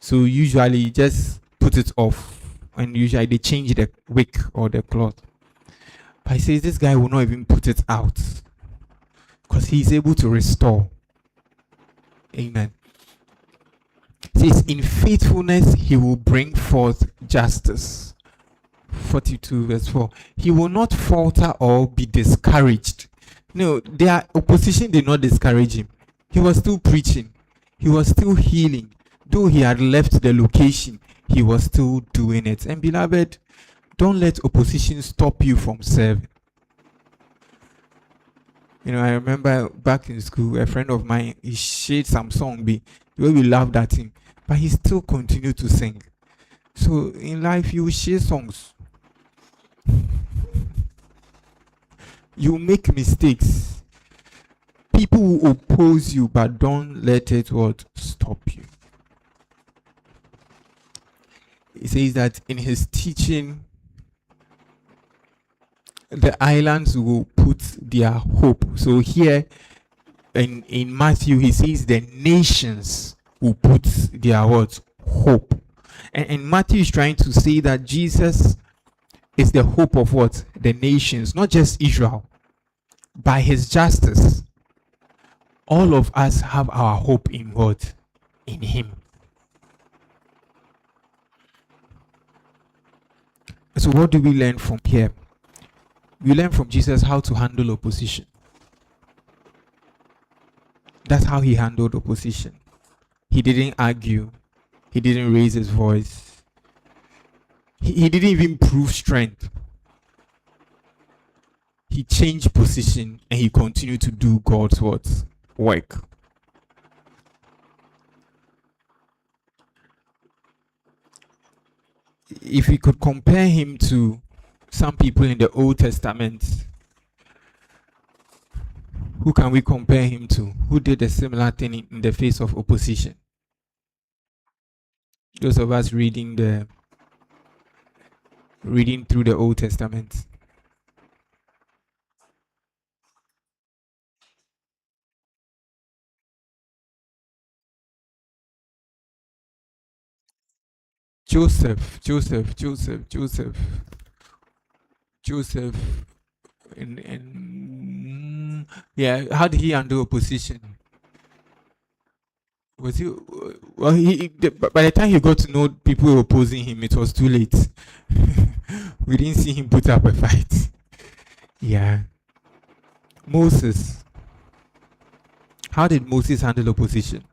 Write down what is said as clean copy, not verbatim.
So usually just put it off, and usually they change the wick or the cloth. But he says this guy will not even put it out because he's able to restore. Amen. It says, in faithfulness he will bring forth justice. 42 verse 4. He will not falter or be discouraged. No, their opposition did not discourage him. He was still preaching. He was still healing. Though he had left the location, he was still doing it. And beloved, don't let opposition stop you from serving. You know, I remember back in school, a friend of mine, he shared some song, the way we laughed at him, but he still continued to sing. So in life, you share songs. You make mistakes. People will oppose you, but don't let it stop you. He says that in his teaching, the islands will put their hope. So here in Matthew, he says the nations will put their hope. And Matthew is trying to say that Jesus is the hope of the nations, not just Israel. By his justice, all of us have our hope in in him. So what do we learn from here? We learn from Jesus how to handle opposition. That's how he handled opposition. He didn't argue. He didn't raise his voice. He didn't even prove strength. He changed position and he continued to do God's work. If we could compare him to some people in the Old Testament, who can we compare him to? Who did a similar thing in the face of opposition? Those of us reading through the Old Testament. Joseph. And how did he handle opposition? Was he? Well, by the time he got to know people were opposing him, it was too late. We didn't see him put up a fight. Yeah. Moses. How did Moses handle opposition?